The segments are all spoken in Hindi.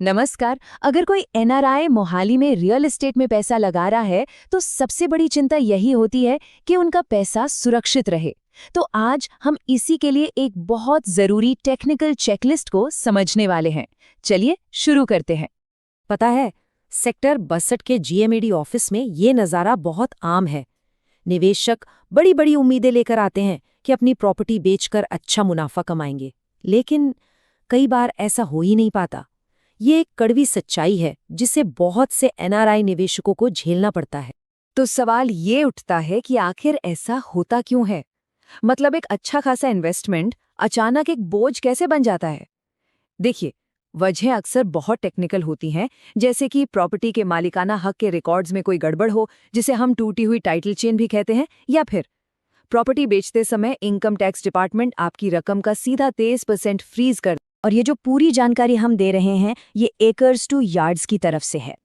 नमस्कार। अगर कोई एनआरआई मोहाली में रियल एस्टेट में पैसा लगा रहा है तो सबसे बड़ी चिंता यही होती है कि उनका पैसा सुरक्षित रहे। तो आज हम इसी के लिए एक बहुत जरूरी टेक्निकल चेकलिस्ट को समझने वाले हैं। चलिए शुरू करते हैं। पता है, सेक्टर 62 के जीएमएडी ऑफिस में ये नज़ारा बहुत आम है। निवेशक बड़ी बड़ी उम्मीदें लेकर आते हैं कि अपनी प्रॉपर्टी बेचकर अच्छा मुनाफा कमाएंगे, लेकिन कई बार ऐसा हो ही नहीं पाता। ये एक कड़वी सच्चाई है जिसे बहुत से एनआरआई निवेशकों को झेलना पड़ता है। तो सवाल ये उठता है कि आखिर ऐसा होता क्यों है? मतलब एक अच्छा खासा इन्वेस्टमेंट अचानक एक बोझ कैसे बन जाता है? देखिए, वजह अक्सर बहुत टेक्निकल होती हैं, जैसे कि प्रॉपर्टी के मालिकाना हक के रिकॉर्ड्स में कोई गड़बड़ हो, जिसे हम टूटी हुई टाइटल चेन भी कहते हैं, या फिर प्रॉपर्टी बेचते समय इनकम टैक्स डिपार्टमेंट आपकी रकम का सीधा 23% फ्रीज कर। और ये जो पूरी जानकारी हम दे रहे हैं, ये एकर्स टू यार्ड्स की तरफ से है।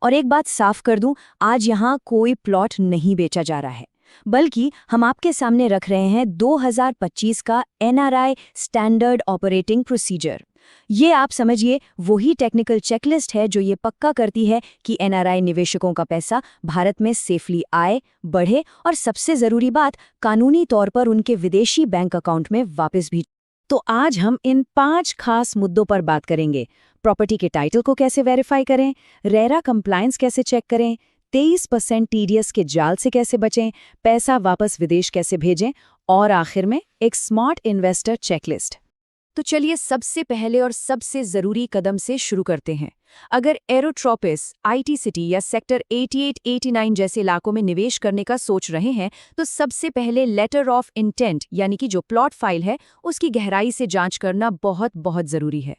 और एक बात साफ कर दूं, आज यहाँ कोई प्लॉट नहीं बेचा जा रहा है, बल्कि हम आपके सामने रख रहे हैं 2025 का एनआरआई स्टैंडर्ड ऑपरेटिंग प्रोसीजर। ये आप समझिए वही टेक्निकल चेकलिस्ट है जो ये पक्का करती है कि एनआरआई निवेशकों का पैसा भारत में सेफली आए, बढ़े और सबसे जरूरी बात, कानूनी तौर पर उनके विदेशी बैंक अकाउंट में वापस भी। तो आज हम इन 5 खास मुद्दों पर बात करेंगे। प्रॉपर्टी के टाइटल को कैसे वेरीफाई करें, रेरा कंप्लायंस कैसे चेक करें, 23% टीडीएस के जाल से कैसे बचें, पैसा वापस विदेश कैसे भेजें, और आखिर में एक स्मार्ट इन्वेस्टर चेकलिस्ट। तो चलिए सबसे पहले और सबसे जरूरी कदम से शुरू करते हैं। अगर एरोट्रोपिस, आईटी सिटी या सेक्टर 88-89 जैसे इलाकों में निवेश करने का सोच रहे हैं, तो सबसे पहले लेटर ऑफ इंटेंट यानी कि जो प्लॉट फाइल है उसकी गहराई से जांच करना बहुत बहुत जरूरी है।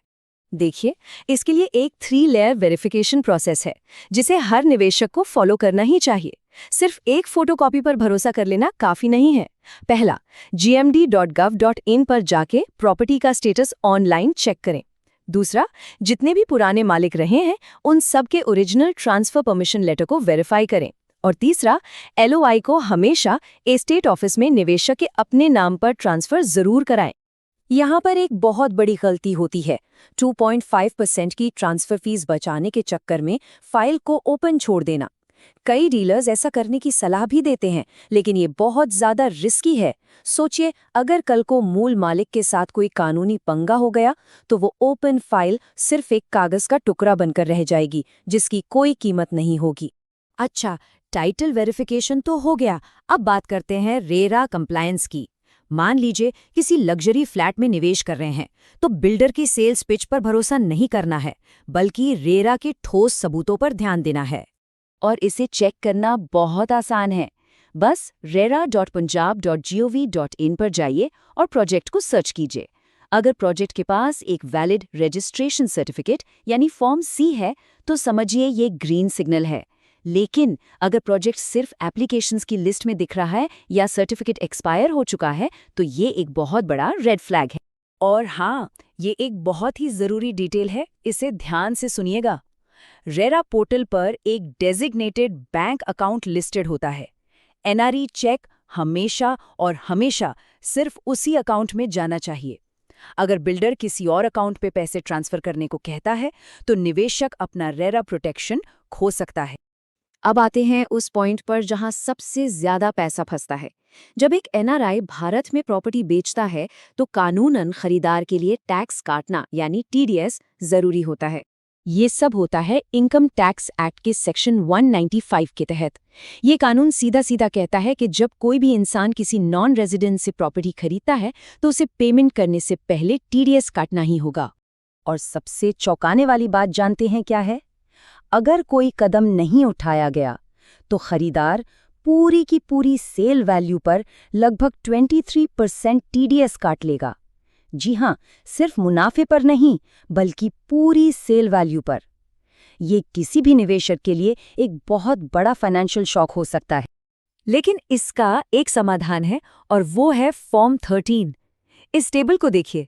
देखिए, इसके लिए एक 3 लेयर वेरिफिकेशन प्रोसेस है जिसे हर निवेशक को फॉलो करना ही चाहिए। सिर्फ एक फोटोकॉपी पर भरोसा कर लेना काफी नहीं है। पहला, gmd.gov.in पर जाके प्रॉपर्टी का स्टेटस ऑनलाइन चेक करें। दूसरा, जितने भी पुराने मालिक रहे हैं उन सब के ओरिजिनल ट्रांसफर परमिशन लेटर को वेरीफाई करें। और तीसरा, एलओआई को हमेशा एस्टेट ऑफिस में निवेशक के अपने नाम पर ट्रांसफर जरूर कराएं। यहाँ पर एक बहुत बड़ी गलती होती है। 2.5% की ट्रांसफर फीस बचाने के चक्कर में फाइल को ओपन छोड़ देना। कई डीलर्स ऐसा करने की सलाह भी देते हैं, लेकिन ये बहुत ज्यादा रिस्की है। सोचिए, अगर कल को मूल मालिक के साथ कोई कानूनी पंगा हो गया तो वो ओपन फाइल सिर्फ एक कागज का टुकड़ा बनकर रह जाएगी, जिसकी कोई कीमत नहीं होगी। अच्छा, टाइटल वेरिफिकेशन तो हो गया, अब बात करते हैं रेरा कंप्लायंस की। मान लीजिए किसी लग्जरी फ्लैट में निवेश कर रहे हैं, तो बिल्डर की सेल्स पिच पर भरोसा नहीं करना है, बल्कि रेरा के ठोस सबूतों पर ध्यान देना है। और इसे चेक करना बहुत आसान है। बस rera.punjab.gov.in पर जाइए और प्रोजेक्ट को सर्च कीजिए। अगर प्रोजेक्ट के पास एक वैलिड रजिस्ट्रेशन सर्टिफिकेट यानी फॉर्म सी है तो समझिए ये ग्रीन सिग्नल है। लेकिन अगर प्रोजेक्ट सिर्फ एप्लीकेशंस की लिस्ट में दिख रहा है या सर्टिफिकेट एक्सपायर हो चुका है तो ये एक बहुत बड़ा रेड फ्लैग है। और हाँ, ये एक बहुत ही जरूरी डिटेल है, इसे ध्यान से सुनिएगा। रेरा पोर्टल पर एक डेजिग्नेटेड बैंक अकाउंट लिस्टेड होता है। एनआरई चेक हमेशा और हमेशा सिर्फ उसी अकाउंट में जाना चाहिए। अगर बिल्डर किसी और अकाउंट पे पैसे ट्रांसफर करने को कहता है तो निवेशक अपना रेरा प्रोटेक्शन खो सकता है। अब आते हैं उस पॉइंट पर जहां सबसे ज्यादा पैसा फंसता है। जब एक एनआरआई भारत में प्रॉपर्टी बेचता है तो कानूनन खरीदार के लिए टैक्स काटना यानी टीडीएस जरूरी होता है। ये सब होता है इनकम टैक्स एक्ट के सेक्शन 195 के तहत। ये कानून सीधा सीधा कहता है कि जब कोई भी इंसान किसी नॉन रेजिडेंट से प्रॉपर्टी खरीदता है तो उसे पेमेंट करने से पहले टीडीएस काटना ही होगा। और सबसे चौंकाने वाली बात जानते हैं क्या है? अगर कोई कदम नहीं उठाया गया तो खरीदार पूरी की पूरी सेल वैल्यू पर लगभग 23% टीडीएस काट लेगा। जी हाँ, सिर्फ मुनाफे पर नहीं, बल्कि पूरी सेल वैल्यू पर। ये किसी भी निवेशक के लिए एक बहुत बड़ा फाइनेंशियल शॉक हो सकता है। लेकिन इसका एक समाधान है और वो है फॉर्म 13। इस टेबल को देखिए।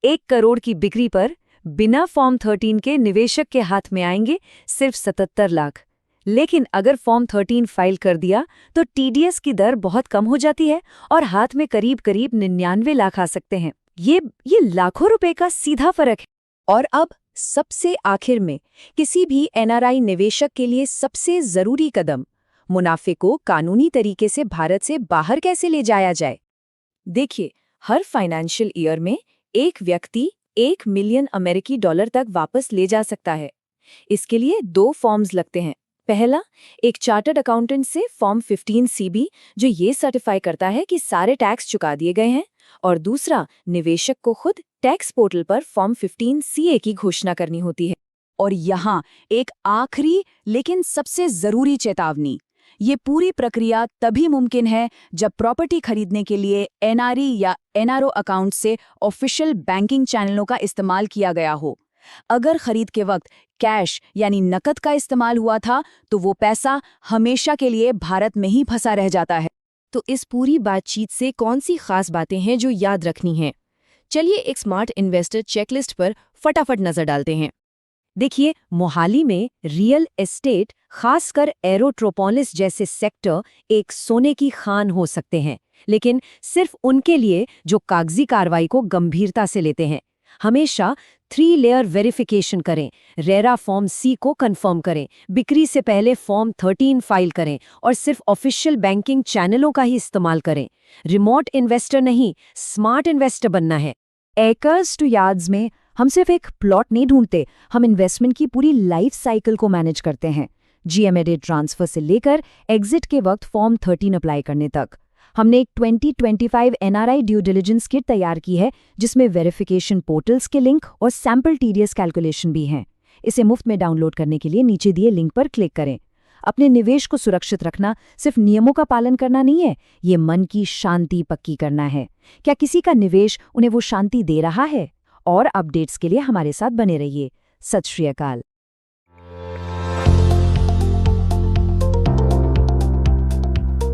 1 करोड़ की बिक्री पर बिना फॉर्म 13 के निवेशक के हाथ में आएंगे सिर्फ 77 लाख। लेकिन अगर फॉर्म 13 फाइल कर दिया तो टीडीएस की दर बहुत कम हो जाती है और हाथ में करीब 99 लाख आ सकते हैं। ये लाखों रुपए का सीधा फर्क है। और अब सबसे आखिर में, किसी भी एनआरआई निवेशक के लिए सबसे जरूरी कदम, मुनाफे को कानूनी तरीके से भारत से बाहर कैसे ले जाया जाए। देखिए, हर फाइनेंशियल ईयर में एक व्यक्ति $1 मिलियन तक वापस ले जा सकता है। इसके लिए 2 फॉर्म्स लगते हैं। पहला, एक चार्टर्ड अकाउंटेंट से फॉर्म 15CB, जो ये सर्टिफाई करता है कि सारे टैक्स चुका दिए गए हैं, और दूसरा, निवेशक को खुद टैक्स पोर्टल पर फॉर्म 15CA की घोषणा करनी होती है। और यहाँ एक आखिरी लेकिन सबसे जरूरी चेतावनी, ये पूरी प्रक्रिया तभी मुमकिन है जब प्रॉपर्टी खरीदने के लिए एनआरई या एनआरओ अकाउंट से ऑफिशियल बैंकिंग चैनलों का इस्तेमाल किया गया हो। अगर खरीद के वक्त कैश यानी नकद का इस्तेमाल हुआ था, तो वो पैसा हमेशा के लिए भारत में ही फंसा रह जाता है। तो इस पूरी बातचीत से कौन सी खास बातें हैं जो याद रखनी हैं? चलिए एक स्मार्ट इन्वेस्टर चेकलिस्ट पर फटाफट नजर डालते हैं। देखिए, मोहाली में रियल एस्टेट, खासकर एरोट्रोपोलिस जैसे सेक्टर, एक सोने की खान हो सकते हैं, लेकिन सिर्फ उनके लिए जो कागजी कार्रवाई को गंभीरता से लेते हैं। हमेशा 3 लेयर वेरिफिकेशन करें, रेरा फॉर्म C को कंफर्म करें, बिक्री से पहले फॉर्म 13 फाइल करें और सिर्फ ऑफिशियल बैंकिंग चैनलों का ही इस्तेमाल करें। रिमोट इन्वेस्टर नहीं, स्मार्ट इन्वेस्टर बनना है। एकर्स टू यार्ड्स में हम सिर्फ एक प्लॉट नहीं ढूंढते, हम इन्वेस्टमेंट की पूरी लाइफ साइकिल को मैनेज करते हैं, GMAD ट्रांसफर से लेकर एग्जिट के वक्त फॉर्म 13 अप्लाई करने तक। हमने एक 2025 एनआरआई ड्यू डिलिजेंस किट तैयार की है, जिसमें वेरिफिकेशन पोर्टल्स के लिंक और सैम्पल TDS कैलकुलेशन भी हैं। इसे मुफ्त में डाउनलोड करने के लिए नीचे दिए लिंक पर क्लिक करें। अपने निवेश को सुरक्षित रखना सिर्फ नियमों का पालन करना नहीं है, ये मन की शांति पक्की करना है। क्या किसी का निवेश उन्हें वो शांति दे रहा है? और अपडेट्स के लिए हमारे साथ बने रहिए। सत श्री अकाल।